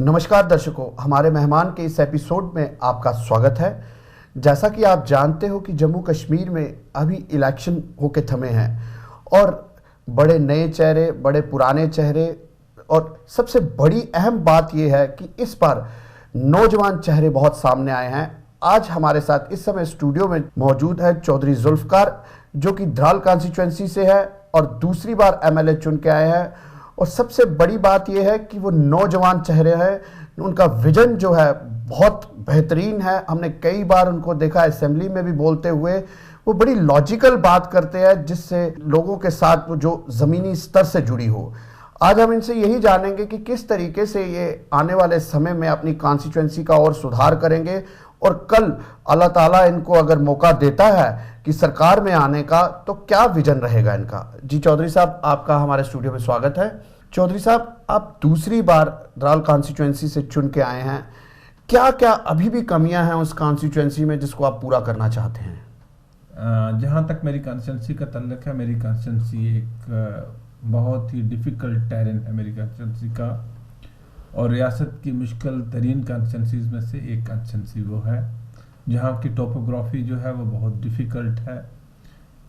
नमस्कार दर्शकों, हमारे मेहमान के इस एपिसोड में आपका स्वागत है। जैसा कि आप जानते हो कि जम्मू कश्मीर में अभी इलेक्शन होके थमे हैं और बड़े नए चेहरे, बड़े पुराने चेहरे और सबसे बड़ी अहम बात यह है कि इस बार नौजवान चेहरे बहुत सामने आए हैं। आज हमारे साथ इस समय स्टूडियो में मौजूद है चौधरी जुल्फकार, जो कि द्राल कॉन्स्टिट्यूएंसी से है और दूसरी बार एमएलए चुन के आए हैं। और सबसे बड़ी बात यह है कि वो नौजवान चेहरे हैं, उनका विजन जो है बहुत बेहतरीन है। हमने कई बार उनको देखा असेंबली में भी बोलते हुए। वो बड़ी लॉजिकल बात करते हैं जिससे लोगों के साथ वो जो ज़मीनी स्तर से जुड़ी हो। आज हम इनसे यही जानेंगे कि किस तरीके से ये आने वाले समय में अपनी कॉन्स्टिट्यूएंसी का और सुधार करेंगे और कल अल्लाह ताला इनको अगर मौका देता है कि सरकार में आने का, तो क्या विजन रहेगा इनका। जी चौधरी साहब, आपका हमारे स्टूडियो में स्वागत है। चौधरी साहब, आप दूसरी बार द्राल कॉन्स्टिट्यूएंसी से चुन के आए हैं। क्या क्या अभी भी कमियां हैं उस कॉन्स्टिट्यूएंसी में जिसको आप पूरा करना चाहते हैं? जहाँ तक मेरी कॉन्स्टिट्यूएंसी का तल्लुक है, मेरी कॉन्स्टिट्यूएंसी एक बहुत ही डिफ़िकल्ट टेरेन है मेरी कॉन्स्टिट्यूएंसी का, और रियासत की मुश्किल तरीन कॉन्स्टिट्यूएंसीज में से एक कॉन्स्टिट्यूएंसी वो है जहाँ की टोपोग्राफी जो है वो बहुत डिफ़िकल्ट है।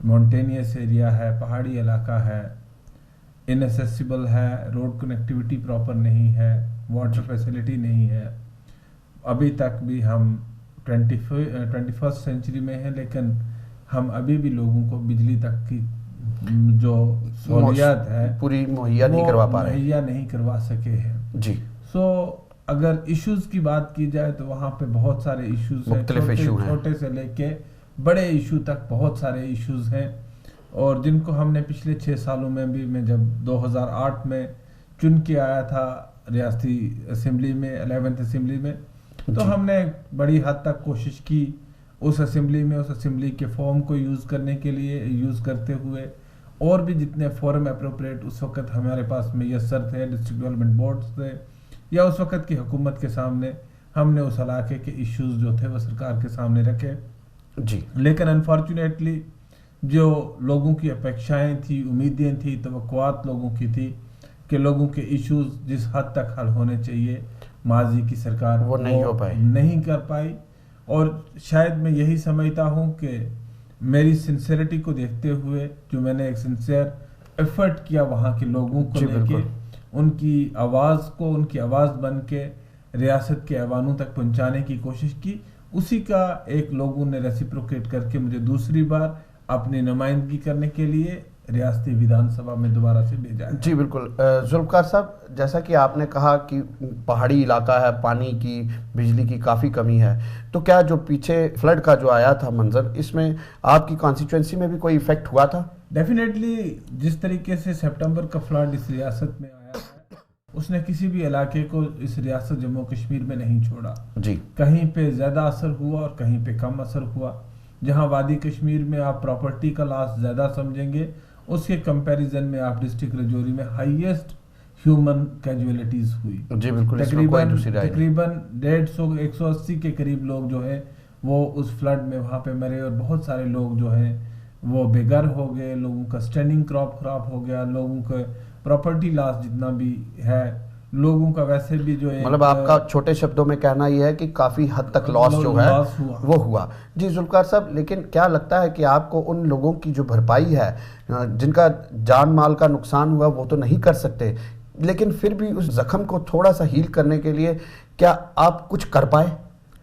माउंटेनियस एरिया है, पहाड़ी इलाका है, इनएसेसिबल है, रोड कनेक्टिविटी प्रॉपर नहीं है, वाटर फैसिलिटी नहीं है। अभी तक भी हम 21st सेंचुरी में हैं, लेकिन हम अभी भी लोगों को बिजली तक की जो सहूलियत है पूरी मुहैया नहीं करवा पा रहे, मुहैया नहीं करवा सके हैं जी। अगर इश्यूज की बात की जाए तो वहाँ पे बहुत सारे इश्यूज हैं, छोटे से लेके बड़े इशू तक बहुत सारे इश्यूज हैं, और जिनको हमने पिछले 6 सालों में भी, मैं जब 2008 में चुन के आया था रियासती असेंबली में, 11th असेंबली में, तो हमने बड़ी हद तक कोशिश की उस असेंबली के फॉर्म को यूज़ करने के लिए, यूज़ करते हुए और भी जितने फॉर्म अप्रोप्रिएट उस वक्त हमारे पास मैसर थे, डिस्ट्रिक्ट डेवलपमेंट बोर्ड्स थे या उस वक्त की हुकूमत के सामने, हमने उस इलाके के इश्यूज जो थे वो सरकार के सामने रखे जी। लेकिन अनफॉर्चुनेटली जो लोगों की अपेक्षाएं थी, उम्मीदें थी, तवक्कुआत लोगों की थी कि लोगों के इश्यूज जिस हद तक हल होने चाहिए माजी की सरकार वो नहीं कर पाई। और शायद मैं यही समझता हूँ कि मेरी सिंसियरिटी को देखते हुए, जो मैंने एक सिंसियर एफर्ट किया वहाँ के लोगों को लेके, उनकी आवाज़ बन के रियासत के ऐवानों तक पहुँचाने की कोशिश की, उसी का एक लोगों ने रेसिप्रोकेट करके मुझे दूसरी बार अपनी नुमाइंदगी करने के लिए रियासती विधानसभा में दोबारा से भेजा है। जी बिल्कुल। जुल्फकार साहब, जैसा कि आपने कहा कि पहाड़ी इलाका है, पानी की, बिजली की काफ़ी कमी है, तो क्या जो पीछे फ्लड का जो आया था मंजर, इसमें आपकी कॉन्स्टिट्यूएंसी में भी कोई इफेक्ट हुआ था? डेफिनेटली जिस तरीके से सितंबर का फ्लड इस रियासत में आया है, उसने किसी भी इलाके को इस रियासत जम्मू कश्मीर में नहीं छोड़ा जी। कहीं पे ज़्यादा असर हुआ और कहीं पे कम असर हुआ। जहां वादी कश्मीर में आप प्रॉपर्टी का लॉस ज़्यादा समझेंगे, उसके कंपैरिजन में आप डिस्ट्रिक्ट रजौरी में हाईएस्ट ह्यूमन कैजुअलिटीज हुई। जी बिल्कुल। तकरीबन 150-180 के करीब लोग जो है वो उस फ्लड में वहाँ पे मरे, और बहुत सारे लोग जो हैं वो बेघर हो गए, लोगों का स्टैंडिंग क्रॉप खराब हो गया, लोगों का प्रॉपर्टी लॉस जितना भी है, लोगों का वैसे भी जो है, मतलब आपका छोटे शब्दों में कहना यह है कि काफ़ी हद तक लॉस जो है वो हुआ। जी जुल्फकार साहब, लेकिन क्या लगता है कि आपको उन लोगों की जो भरपाई है, जिनका जान माल का नुकसान हुआ, वो तो नहीं कर सकते, लेकिन फिर भी उस जख्म को थोड़ा सा हील करने के लिए क्या आप कुछ कर पाए?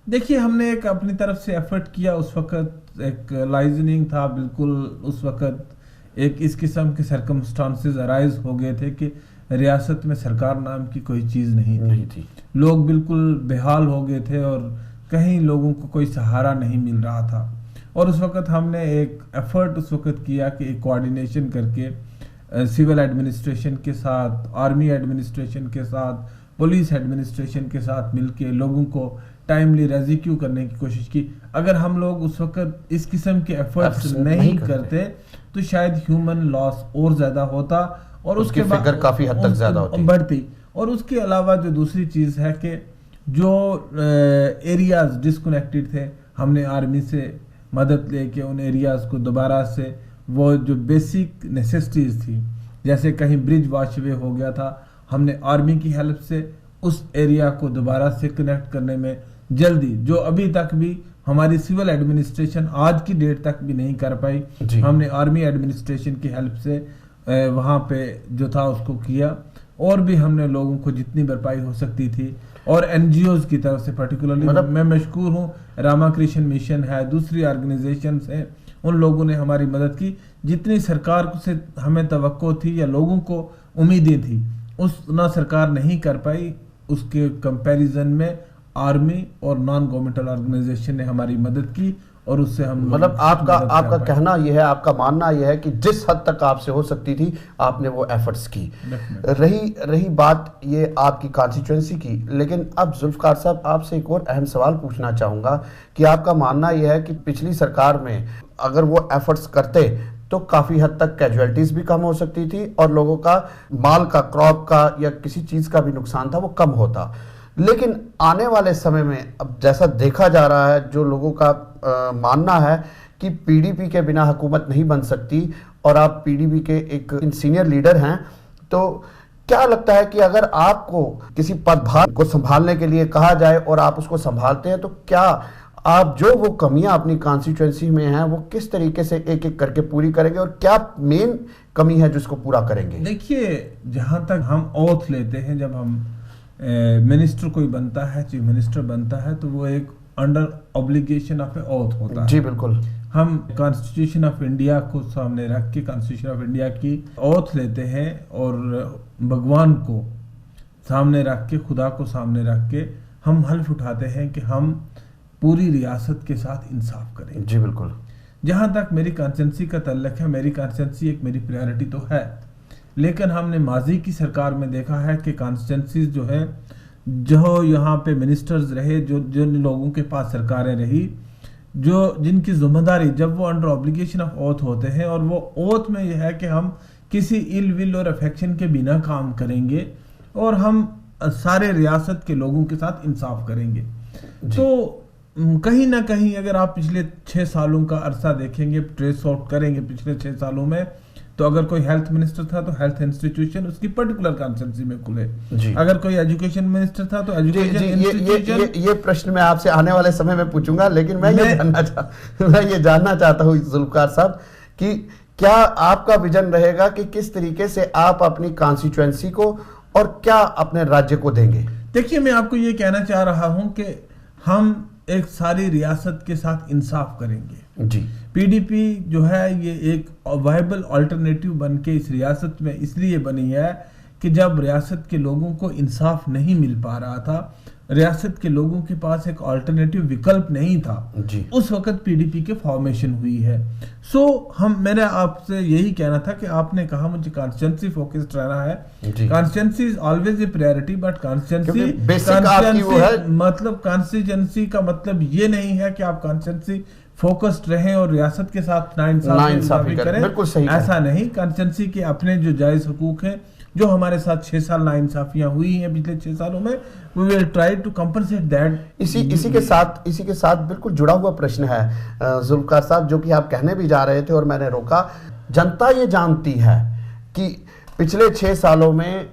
देखिए, हमने एक अपनी तरफ से एफर्ट किया। उस वक्त एक लाइजनिंग था, बिल्कुल उस वक्त एक इस किस्म के सर्कमस्टांसेस अराइज हो गए थे कि रियासत में सरकार नाम की कोई चीज़ नहीं थी। लोग बिल्कुल बेहाल हो गए थे और कहीं लोगों को कोई सहारा नहीं मिल रहा था। और उस वक्त हमने एक एफर्ट उस वक्त किया कि एक कोऑर्डिनेशन करके सिविल एडमिनिस्ट्रेशन के साथ, आर्मी एडमिनिस्ट्रेशन के साथ, पुलिस एडमिनिस्ट्रेशन के साथ मिलके लोगों को टाइमली रेस्क्यू करने की कोशिश की। अगर हम लोग उस वक्त इस किस्म के एफर्ट्स नहीं करते तो शायद ह्यूमन लॉस और ज़्यादा होता और उसके फिगर काफी हद तक ज्यादा बढ़ती। और उसके अलावा जो दूसरी चीज है कि जो एरियाज डिस्कनेक्टेड थे, हमने आर्मी से मदद लेके उन एरियाज को दोबारा से वो जो बेसिक नेसेसिटीज थी, जैसे कहीं ब्रिज वॉशवे हो गया था, हमने आर्मी की हेल्प से उस एरिया को दोबारा से कनेक्ट करने में जल्दी, जो अभी तक भी हमारी सिविल एडमिनिस्ट्रेशन आज की डेट तक भी नहीं कर पाई, हमने आर्मी एडमिनिस्ट्रेशन की हेल्प से वहाँ पे जो था उसको किया, और भी हमने लोगों को जितनी भरपाई हो सकती थी, और एनजीओज की तरफ से पर्टिकुलरली मैं मशकूर हूँ, रामाकृष्ण मिशन है, दूसरी ऑर्गेनाइजेशंस हैं, उन लोगों ने हमारी मदद की। जितनी सरकार से हमें तवक्को थी या लोगों को उम्मीदें थी, उतना सरकार नहीं कर पाई, उसके कंपैरिजन में आर्मी और नॉन गवर्नमेंटल ऑर्गेनाइजेशन ने हमारी मदद की, और उससे हम मतलब आपका कहना यह है, आपका मानना यह है कि जिस हद तक आपसे हो सकती थी आपने वो एफर्ट्स की। रही बात ये आपकी कॉन्स्टिट्यूएंसी की, लेकिन अब जुल्फकार साहब आपसे एक और अहम सवाल पूछना चाहूँगा कि आपका मानना यह है कि पिछली सरकार में अगर वो एफर्ट्स करते तो काफ़ी हद तक कैजुअलिटीज़ भी कम हो सकती थी और लोगों का माल का, क्रॉप का या किसी चीज़ का भी नुकसान था वो कम होता। लेकिन आने वाले समय में अब जैसा देखा जा रहा है, जो लोगों का मानना है कि पीडीपी के बिना हुकूमत नहीं बन सकती, और आप पीडीपी के एक सीनियर लीडर हैं, तो क्या लगता है कि अगर आपको किसी पदभार को संभालने के लिए कहा जाए और आप उसको संभालते हैं, तो क्या आप जो वो कमियां अपनी कॉन्स्टिट्यूएंसी में हैं वो किस तरीके से एक एक करके पूरी करेंगे, और क्या मेन कमी है जिसको पूरा करेंगे? देखिए, जहां तक हम ओथ लेते हैं, जब हम मिनिस्टर कोई बनता है, चीफ मिनिस्टर बनता है, तो वो एक under obligation of A oath होता है। जी बिल्कुल। हम कॉन्स्टिट्यूशन ऑफ इंडिया को सामने रख के, कॉन्स्टिट्यूशन ऑफ इंडिया की ओथ लेते हैं, और भगवान को सामने रख के, खुदा को सामने रख के हम हल्फ उठाते हैं कि हम पूरी रियासत के साथ इंसाफ करें। जी बिल्कुल। जहां तक मेरी कॉन्स्टिट्यूंसी का तल्लक है, मेरी कॉन्स्टिट्यूंसी एक मेरी प्रायोरिटी तो है, लेकिन हमने माजी की सरकार में देखा है कि कॉन्स्टिट्यूंसीज जो है, जो यहाँ पे मिनिस्टर्स रहे, जो जिन लोगों के पास सरकारें रही, जो जिनकी जिम्मेदारी, जब वो अंडर ऑब्लिगेशन ऑफ ओथ होते हैं, और वो ओथ में यह है कि हम किसी इल विल और अफेक्शन के बिना काम करेंगे और हम सारे रियासत के लोगों के साथ इंसाफ करेंगे। तो कहीं ना कहीं अगर आप पिछले 6 सालों का अरसा देखेंगे, ट्रेस आउट करेंगे पिछले 6 सालों में, तो अगर कोई हेल्थ मिनिस्टर था तो हेल्थ इंस्टीट्यूशन उसकी पर्टिकुलर कॉन्स्टिट्यूंसी में खुले, अगर कोई एजुकेशन मिनिस्टर था तो एजुकेशन इंस्टीट्यूशन। ये प्रश्न मैं आपसे आने वाले समय में पूछूंगा, लेकिन मैं ये जानना चाहता हूँ जुल्फकार साहब कि क्या आपका विजन रहेगा कि किस तरीके से आप अपनी कॉन्स्टिट्यूएंसी को और क्या अपने राज्य को देंगे? देखिए, मैं आपको ये कहना चाह रहा हूँ कि हम एक सारी रियासत के साथ इंसाफ करेंगे। जी। पीडीपी जो है ये एक वायबल अल्टरनेटिव बन के इस रियासत में इसलिए बनी है कि जब रियासत के लोगों को इंसाफ नहीं मिल पा रहा था, रियासत के लोगों के पास एक अल्टरनेटिव विकल्प नहीं था, उस वक्त पीडीपी के फॉर्मेशन हुई है। मेरा आपसे यही कहना था कि आपने कहा मुझे कॉन्स्टिट्यूंसी फोकस्ड रहना है। Constituency is always a priority, but constituency मतलब कॉन्स्टिट्यूंसी का मतलब ये नहीं है कि आप कॉन्स्टिट्यूंसी फोकस्ड रहें और रियासत के साथ नाइंसाफी करें, ऐसा नहीं। कॉन्स्टिट्यूंसी के अपने जो जायज हुकूक हैं, जो हमारे साथ 6 साल नाइंसाफियां हुई हैं पिछले 6 सालों में, we will try to compensate that. इसी के साथ बिल्कुल जुड़ा हुआ प्रश्न है जुल्फकार साहब, जो कि आप कहने भी जा रहे थे और मैंने रोका। जनता ये जानती है कि पिछले 6 सालों में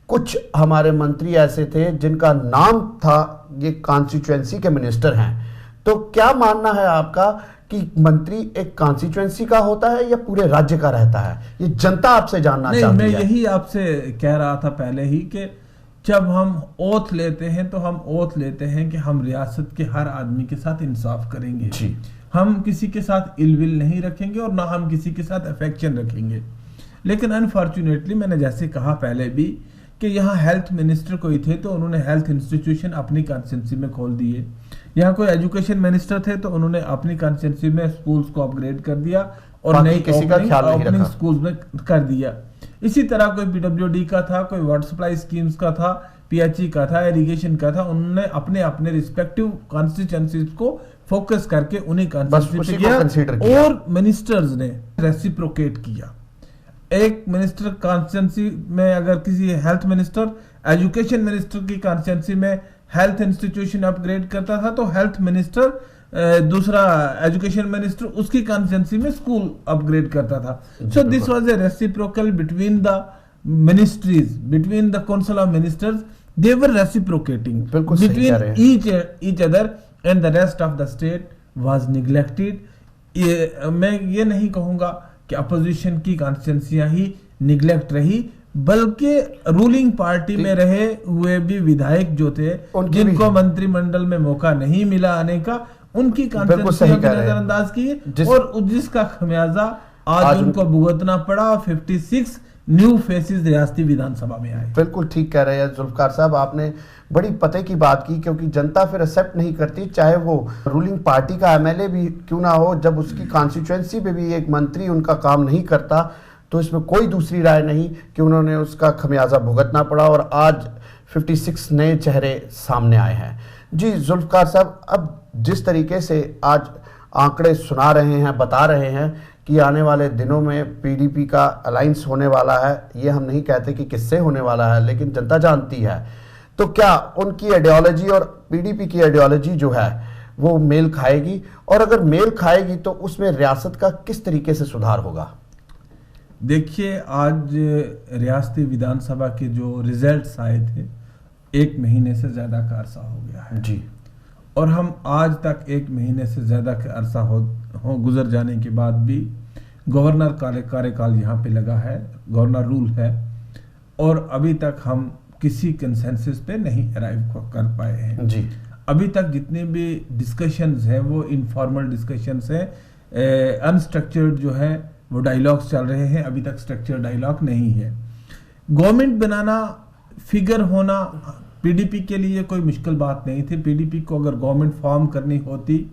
कुछ हमारे मंत्री ऐसे थे जिनका नाम था ये कॉन्स्टिट्यूएंसी के मिनिस्टर हैं, तो क्या मानना है आपका कि मंत्री एक कॉन्स्टिट्यूएंसी का होता है या पूरे राज्य का रहता है? ये जनता आपसे जानना चाहती है। मैं यही आपसे कह रहा था पहले ही कि जब हम ओथ लेते हैं तो हम ओथ लेते हैं कि हम रियासत के हर आदमी के साथ इंसाफ करेंगे जी। हम किसी के साथ इलविल नहीं रखेंगे और ना हम किसी के साथ अफेक्शन रखेंगे। लेकिन अनफॉर्चुनेटली मैंने जैसे कहा पहले भी कि यहाँ हेल्थ मिनिस्टर कोई थे तो उन्होंने हेल्थ इंस्टीट्यूशन अपनी कॉन्स्टिट्यूंसी में खोल दिए। यहाँ कोई एजुकेशन मिनिस्टर थे तो उन्होंने अपनी कॉन्स्टिट्यूंसी में स्कूल्स को अपग्रेड कर दिया और नई ओपनिंग स्कूल्स में कर दिया। इसी तरह कोई पीडब्ल्यूडी का था, कोई वाटर सप्लाई स्कीम्स का था, पीएचई का था, इरिगेशन का था। उन्होंने अपने अपने रिस्पेक्टिव कॉन्स्टिट्यूंसीज को फोकस करके उन्हीं कॉन्स्टिट्यूंसी किया और मिनिस्टर्स ने रेसिप्रोकेट किया। एक मिनिस्टर कॉन्स्टिट्यूंसी में अगर किसी हेल्थ मिनिस्टर एजुकेशन मिनिस्टर की कॉन्स्टिट्यूंसी में हेल्थ इंस्टीट्यूशन अपग्रेड करता था तो हेल्थ मिनिस्टर दूसरा एजुकेशन मिनिस्टर उसकी कॉन्स्टिट्यूंसी में स्कूल अपग्रेड करता था। So this was a reciprocal between the ministries, between the council of ministers, they were reciprocating between each other and the rest of the state was neglected. मैं ये नहीं कहूंगा कि opposition की कॉन्स्टिट्यूंसियां ही neglect रही, बल्कि रूलिंग पार्टी में रहे हुए भी विधायक जो थे जिनको मंत्रिमंडल में मौका नहीं मिला आने का, उनकी कॉन्स्टिट्यूंसियां को नजरअंदाज किए और जिसका खमियाजा आज उनको भुगतना पड़ा। 56 न्यू फेसेस रियासती विधानसभा में आए। बिल्कुल ठीक कह रहे हैं जुल्फकार साहब, आपने बड़ी पते की बात की, क्योंकि जनता फिर एक्सेप्ट नहीं करती, चाहे वो रूलिंग पार्टी का एमएलए भी क्यों ना हो। जब उसकी कॉन्स्टिट्यूएंसी पे भी एक मंत्री उनका काम नहीं करता तो इसमें कोई दूसरी राय नहीं कि उन्होंने उसका खमियाजा भुगतना पड़ा और आज 56 नए चेहरे सामने आए हैं। जी जुल्फकार साहब, अब जिस तरीके से आज आंकड़े सुना रहे हैं, बता रहे हैं कि आने वाले दिनों में पीडीपी का अलायंस होने वाला है, ये हम नहीं कहते कि किससे होने वाला है, लेकिन जनता जानती है, तो क्या उनकी आइडियोलॉजी और पीडीपी की आइडियोलॉजी जो है वो मेल खाएगी? और अगर मेल खाएगी तो उसमें रियासत का किस तरीके से सुधार होगा? देखिए, आज रियासती विधानसभा के जो रिजल्ट्स आए थे, 1 महीने से ज्यादा का अरसा हो गया है जी, और हम आज तक 1 महीने से ज्यादा का अरसा हो गुजर जाने के बाद भी गवर्नर कार्यकाल यहाँ पे लगा है, गवर्नर रूल है, और अभी तक हम किसी कंसेंसस पे नहीं अराइव कर पाए हैं जी। अभी तक जितने भी डिस्कशंस हैं वो इनफॉर्मल डिस्कशंस हैं, अनस्ट्रक्चर्ड जो है वो डायलॉग्स चल रहे हैं, अभी तक स्ट्रक्चर्ड डायलॉग नहीं है। गवर्नमेंट बनाना, फिगर होना पीडीपी के लिए कोई मुश्किल बात नहीं थी। पीडीपी को अगर गवर्नमेंट फॉर्म करनी होती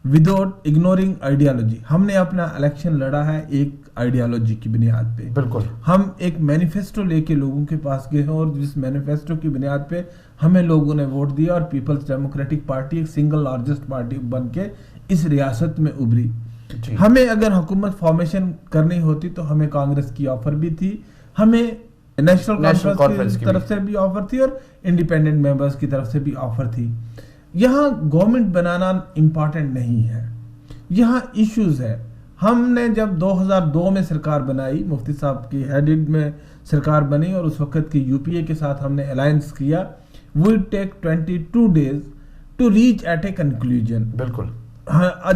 विदाउट इग्नोरिंग आइडियोलॉजी, हमने अपना इलेक्शन लड़ा है एक आइडियोलॉजी की बुनियाद पे। बिल्कुल, हम एक मैनिफेस्टो लेके लोगों के पास गए हैं और जिस मैनिफेस्टो की बुनियाद पे हमें लोगों ने वोट दिया और पीपल्स डेमोक्रेटिक पार्टी एक सिंगल लार्जेस्ट पार्टी बन के इस रियासत में उभरी। हमें अगर हुकूमत फॉर्मेशन करनी होती तो हमें कांग्रेस की ऑफर भी थी, हमें नेशनल कॉन्फ्रेंस की तरफ से भी ऑफर थी और इंडिपेंडेंट मेंबर्स की तरफ से भी ऑफर थी। यहाँ गवर्नमेंट बनाना इंपॉर्टेंट नहीं है, यहाँ इश्यूज है। हमने जब 2002 में सरकार बनाई, मुफ्ती साहब की हेडेड में सरकार बनी और उस वक्त की यूपीए के साथ हमने अलायंस किया। We take 22 days to reach at a conclusion. बिल्कुल,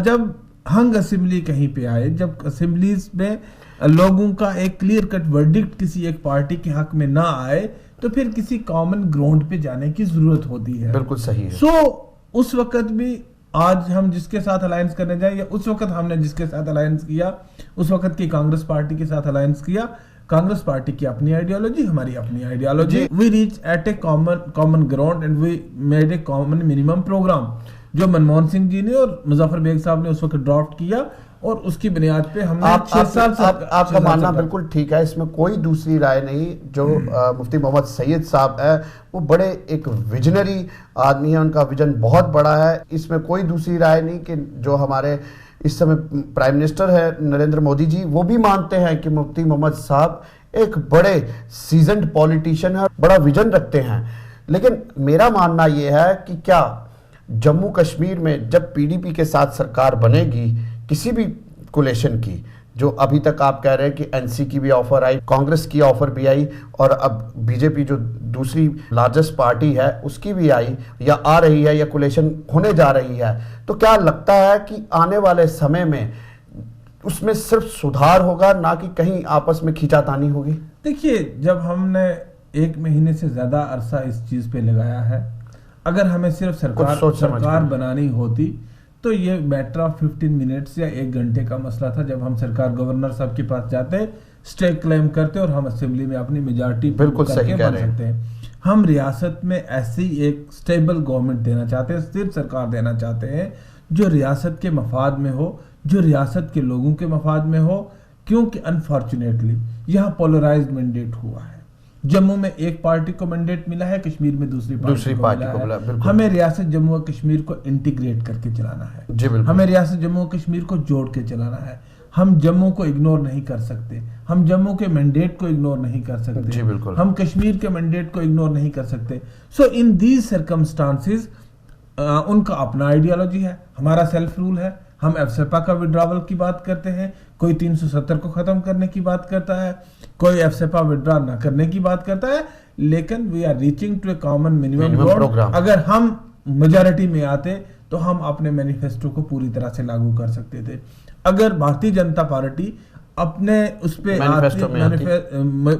जब हंग असेंबली कहीं पे आए, जब असेंबलीज में लोगों का एक क्लियर कट वर्डिक्ट किसी एक पार्टी के हक में ना आए तो फिर किसी कॉमन ग्राउंड पे जाने की जरूरत होती है। बिल्कुल सही है। सो उस वक्त भी आज हम जिसके साथ अलायंस करने जाए या उस वक्त हमने जिसके साथ अलायंस किया, उस वक्त की कांग्रेस पार्टी के साथ अलायंस किया। कांग्रेस पार्टी की अपनी आइडियोलॉजी, हमारी अपनी ideology. We reach at a common ground and we made a common minimum programme, जो मनमोहन सिंह जी ने और मुजफ्फर बेग साहब ने उस वक्त ड्राफ्ट किया और उसकी बुनियाद पे हमने 6 साल से आपका मानना बिल्कुल ठीक है, इसमें कोई दूसरी राय नहीं। जो मुफ्ती मोहम्मद सैयद साहब है वो बड़े एक विजनरी आदमी है, उनका विजन बहुत बड़ा है, इसमें कोई दूसरी राय नहीं। कि जो हमारे इस समय प्राइम मिनिस्टर है नरेंद्र मोदी जी, वो भी मानते हैं कि मुफ्ती मोहम्मद साहब एक बड़े सीजन्ड पॉलिटिशियन है, बड़ा विजन रखते हैं। लेकिन मेरा मानना ये है कि क्या जम्मू कश्मीर में जब पीडीपी के साथ सरकार बनेगी, किसी भी कोलेशन की, जो अभी तक आप कह रहे हैं कि एनसी की भी ऑफर आई, कांग्रेस की ऑफर भी आई और अब बीजेपी जो दूसरी लार्जेस्ट पार्टी है उसकी भी आई या आ रही है या कोलेशन होने जा रही है, तो क्या लगता है कि आने वाले समय में उसमें सिर्फ सुधार होगा, ना कि कहीं आपस में खींचातानी होगी? देखिए, जब हमने 1 महीने से ज्यादा अरसा इस चीज पे लगाया है, अगर हमें सिर्फ सरकार बनानी होती तो ये मैटर ऑफ 15 मिनट्स या 1 घंटे का मसला था। जब हम सरकार गवर्नर साहब के पास जाते, स्टेक क्लेम करते और हम असेंबली में अपनी मेजॉरिटी बिल्कुल सही कह रहे हैं। हम रियासत में ऐसी एक स्टेबल गवर्नमेंट देना चाहते हैं, स्थिर सरकार देना चाहते हैं जो रियासत के मफाद में हो, जो रियासत के लोगों के मफाद में हो। क्योंकि अनफॉर्चुनेटली यहाँ पोलराइज्ड मैंडेट हुआ है। जम्मू में एक पार्टी को मैंडेट मिला है, कश्मीर में दूसरी पार्टी को मिला है। हमें रियासत जम्मू और कश्मीर को इंटीग्रेट करके चलाना है जी, हमें रियासत जम्मू और कश्मीर को जोड़ के चलाना है। हम जम्मू को इग्नोर नहीं कर सकते, हम जम्मू के मैंडेट को इग्नोर नहीं कर सकते जी, बिल्कुल। हम कश्मीर के मैंडेट को इग्नोर नहीं कर सकते। सो इन दीज सर्कमस्टांसेस उनका अपना आइडियोलॉजी है, हमारा सेल्फ रूल है। हम एफसेपा का विड्रॉवल की बात करते हैं, कोई 370 को खत्म करने की बात करता है, कोई एफसेपा विड्रॉ ना करने की बात करता है। लेकिन we are reaching to a common minimum Minimum ground. program। अगर हम मेजॉरिटी में आते तो हम अपने मैनिफेस्टो को पूरी तरह से लागू कर सकते थे। अगर भारतीय जनता पार्टी अपने उस पे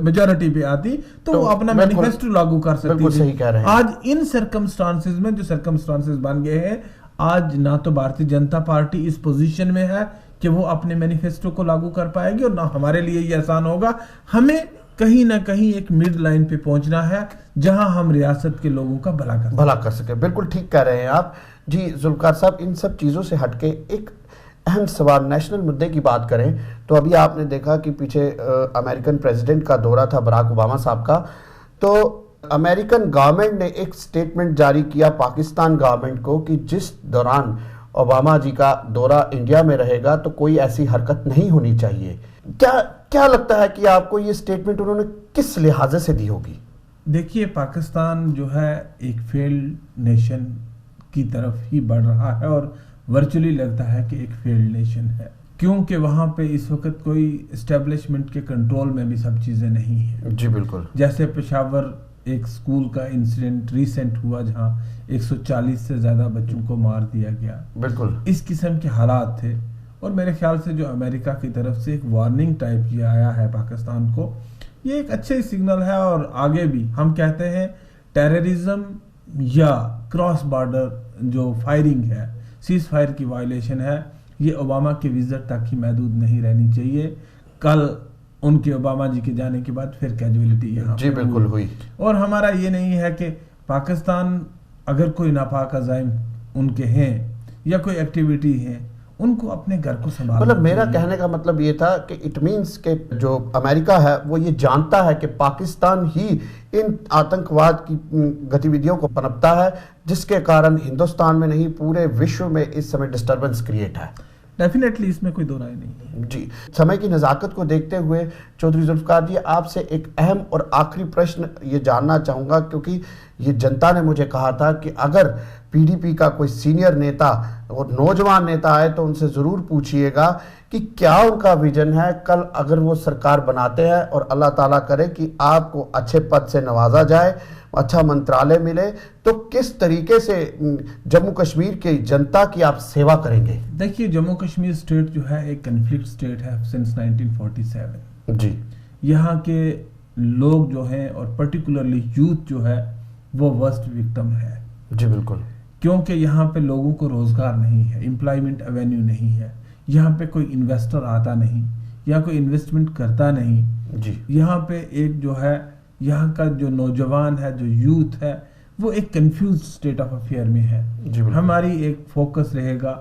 मेजॉरिटी पे आती तो वो अपना मैनिफेस्टो लागू कर सकती थी। सही कह रहे हैं। आज इन सर्कमस्टांसेस में जो सर्कमस्टांसेस बन गए हैं, आज ना तो भारतीय जनता पार्टी इस पोजीशन में है कि वो अपने मैनिफेस्टो को लागू कर पाएगी और ना हमारे लिए ये आसान होगा। हमें कहीं ना कहीं एक मिड लाइन पे पहुंचना है जहां हम रियासत के लोगों का भला कर सके। बिल्कुल ठीक कह रहे हैं आप जी जुल्फकार साहब। इन सब चीज़ों से हटके एक अहम सवाल, नेशनल मुद्दे की बात करें तो अभी आपने देखा कि पीछे अमेरिकन प्रेसिडेंट का दौरा था बराक ओबामा साहब का, तो अमेरिकन गवर्नमेंट ने एक स्टेटमेंट जारी किया पाकिस्तान गवर्नमेंट को कि जिस दौरान ओबामा जी का दौरा इंडिया में रहेगा तो कोई ऐसी हरकत नहीं होनी चाहिए। क्या लगता है कि आपको ये स्टेटमेंट उन्होंने किस लिहाजे से दी होगी? देखिए, पाकिस्तान जो है एक फेल्ड नेशन की तरफ ही बढ़ रहा है और वर्चुअली लगता है कि एक फेल्ड नेशन है, क्योंकि वहां पे इस वक्त कोई एस्टेब्लिशमेंट के कंट्रोल में भी सब चीजें नहीं है। जी बिल्कुल। जैसे पेशावर एक स्कूल का इंसिडेंट रिसेंट हुआ जहां 140 से ज्यादा बच्चों को मार दिया गया। बिल्कुल इस किस्म के हालात थे और मेरे ख्याल से जो अमेरिका की तरफ से एक वार्निंग टाइप ये आया है पाकिस्तान को, ये एक अच्छे सिग्नल है। और आगे भी हम कहते हैं टेररिज्म या क्रॉस बॉर्डर जो फायरिंग है, सीज फायर की वायलेशन है, ये ओबामा के विजिट तक ही महदूद नहीं रहनी चाहिए। कल उनके ओबामा जी के जाने के बाद फिर कैजुअलिटी यहाँ जी बिल्कुल हुई। और हमारा ये नहीं है कि पाकिस्तान अगर कोई नापाक अज़ाइम उनके हैं या कोई एक्टिविटी है, उनको अपने घर को संभालना। मतलब मेरा कहने का मतलब ये था कि इट मीन्स के जो अमेरिका है वो ये जानता है कि पाकिस्तान ही इन आतंकवाद की गतिविधियों को पनपता है, जिसके कारण हिंदुस्तान में नहीं पूरे विश्व में इस समय डिस्टर्बेंस क्रिएट है। डेफिनेटली इसमें कोई दो राय नहीं है। जी, समय की नज़ाकत को देखते हुए चौधरी जुल्फकार जी, आपसे एक अहम और आखिरी प्रश्न ये जानना चाहूँगा, क्योंकि ये जनता ने मुझे कहा था कि अगर पीडीपी का कोई सीनियर नेता और नौजवान नेता आए तो उनसे ज़रूर पूछिएगा कि क्या उनका विजन है कल अगर वो सरकार बनाते हैं और अल्लाह ताला करे कि आपको अच्छे पद से नवाजा जाए, अच्छा मंत्रालय मिले, तो किस तरीके से जम्मू कश्मीर की जनता की आप सेवा करेंगे? देखिए, जम्मू कश्मीर स्टेट जो है एक कन्फ्लिक्ट स्टेट है सिंस 1947। जी, यहाँ के लोग जो हैं और पर्टिकुलरली यूथ जो है वो वर्स्ट विक्टिम है। जी बिल्कुल। क्योंकि यहाँ पे लोगों को रोजगार नहीं है, एम्प्लॉयमेंट एवेन्यू नहीं है, यहाँ पे कोई इन्वेस्टर आता नहीं, यहाँ कोई इन्वेस्टमेंट करता नहीं। जी, यहाँ पे एक जो है यहाँ का जो नौजवान है, जो यूथ है, वो एक कंफ्यूज स्टेट ऑफ अफेयर में है। हमारी एक फोकस रहेगा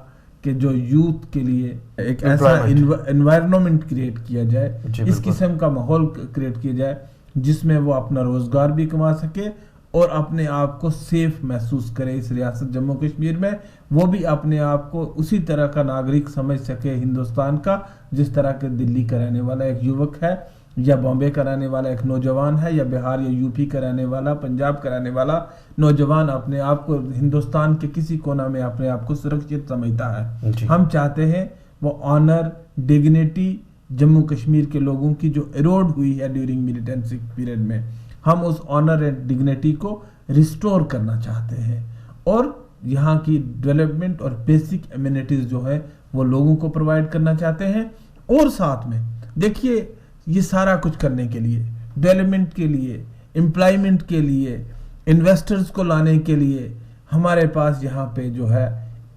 कि जो यूथ के लिए एक ऐसा एनवायरनमेंट क्रिएट किया जाए, इस किस्म का माहौल क्रिएट किया जाए जिसमें वो अपना रोजगार भी कमा सके और अपने आप को सेफ महसूस करे इस रियासत जम्मू कश्मीर में। वो भी अपने आप को उसी तरह का नागरिक समझ सके हिंदुस्तान का जिस तरह के दिल्ली का रहने वाला एक युवक है, या बॉम्बे का रहने वाला एक नौजवान है, या बिहार या यूपी का रहने वाला, पंजाब का रहने वाला नौजवान अपने आप को हिंदुस्तान के किसी कोना में अपने आप को सुरक्षित समझता है। हम चाहते हैं वो ऑनर, डिग्निटी जम्मू कश्मीर के लोगों की जो एरोड हुई है ड्यूरिंग मिलिटेंसी पीरियड में, हम उस ऑनर एंड डिग्निटी को रिस्टोर करना चाहते हैं और यहाँ की डेवलपमेंट और बेसिक एमिनिटीज जो है वो लोगों को प्रोवाइड करना चाहते हैं। और साथ में देखिए, ये सारा कुछ करने के लिए, डेवलपमेंट के लिए, एम्प्लॉयमेंट के लिए, इन्वेस्टर्स को लाने के लिए हमारे पास यहाँ पे जो है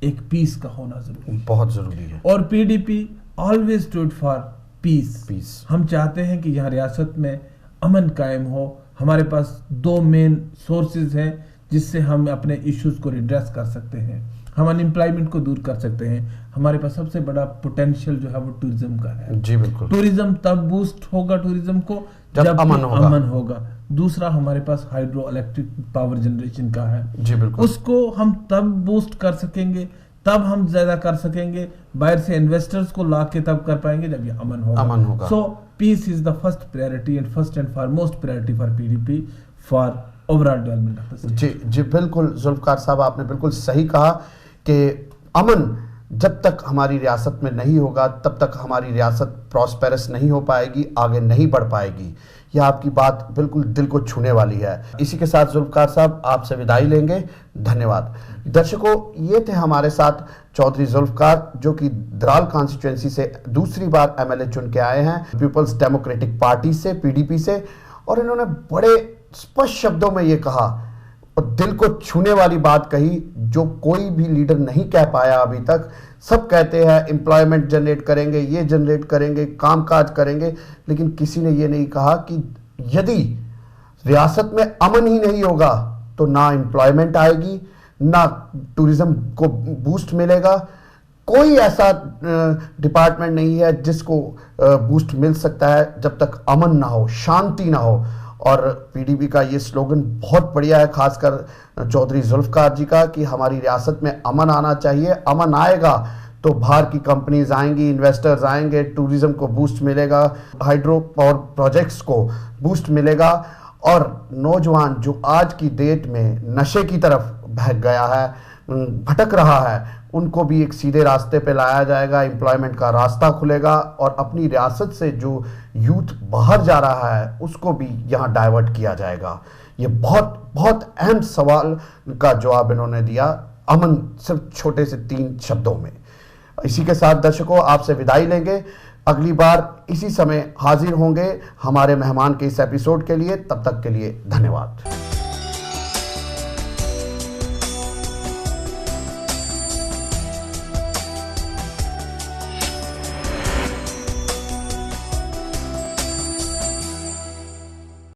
एक पीस का होना जरूरी, बहुत जरूरी है। और PDP always stood for piece. हम चाहते हैं कि यहाँ रियासत में अमन कायम हो। हमारे पास दो मेन सोर्सेज हैं जिससे हम अपने इश्यूज को रिड्रेस कर सकते हैं, हम अनएम्प्लॉयमेंट को दूर कर सकते हैं। हमारे पास सबसे बड़ा पोटेंशियल जो है वो टूरिज्म का है। जी बिल्कुल। टूरिज्म तब बूस्ट होगा टूरिज्म को जब अमन होगा। दूसरा, हमारे पास हाइड्रो इलेक्ट्रिक पावर जनरेशन का है। जी बिल्कुल। उसको हम तब बूस्ट कर सकेंगे, तब हम ज्यादा कर सकेंगे, बाहर से इन्वेस्टर्स को ला के तब कर पाएंगे जब ये अमन होगा। So peace is the first priority and first and foremost priority for PDP for overall development of the state. जी बिल्कुल जुल्फकार साहब, आपने बिल्कुल सही कहा कि अमन जब तक हमारी रियासत में नहीं होगा तब तक हमारी रियासत प्रॉस्पेरस नहीं हो पाएगी, आगे नहीं बढ़ पाएगी। यह आपकी बात बिल्कुल दिल को छूने वाली है। इसी के साथ जुल्फकार साहब आपसे विदाई लेंगे। धन्यवाद। दर्शकों, ये थे हमारे साथ चौधरी जुल्फकार, जो कि द्राल कॉन्स्टिट्यूएंसी से दूसरी बार एमएलए चुन के आए हैं, पीपल्स डेमोक्रेटिक पार्टी से, पीडीपी से। और इन्होंने बड़े स्पष्ट शब्दों में ये कहा और दिल को छूने वाली बात कही, जो कोई भी लीडर नहीं कह पाया अभी तक। सब कहते हैं एम्प्लॉयमेंट जनरेट करेंगे, ये जनरेट करेंगे, कामकाज करेंगे, लेकिन किसी ने ये नहीं कहा कि यदि रियासत में अमन ही नहीं होगा तो ना एम्प्लॉयमेंट आएगी, ना टूरिज्म को बूस्ट मिलेगा। कोई ऐसा डिपार्टमेंट नहीं है जिसको बूस्ट मिल सकता है जब तक अमन ना हो, शांति ना हो। और पीडीपी का ये स्लोगन बहुत बढ़िया है, खासकर चौधरी जुल्फकार जी का, कि हमारी रियासत में अमन आना चाहिए। अमन आएगा तो बाहर की कंपनीज आएंगी, इन्वेस्टर्स आएंगे, टूरिज्म को बूस्ट मिलेगा, हाइड्रो पावर प्रोजेक्ट्स को बूस्ट मिलेगा। और नौजवान जो आज की डेट में नशे की तरफ भाग गया है, भटक रहा है, उनको भी एक सीधे रास्ते पे लाया जाएगा, एम्प्लॉयमेंट का रास्ता खुलेगा और अपनी रियासत से जो यूथ बाहर जा रहा है उसको भी यहाँ डाइवर्ट किया जाएगा। ये बहुत बहुत अहम सवाल का जवाब इन्होंने दिया, अमन सिर्फ छोटे से 3 शब्दों में। इसी के साथ दर्शकों आपसे विदाई लेंगे। अगली बार इसी समय हाजिर होंगे हमारे मेहमान के इस एपिसोड के लिए। तब तक के लिए धन्यवाद।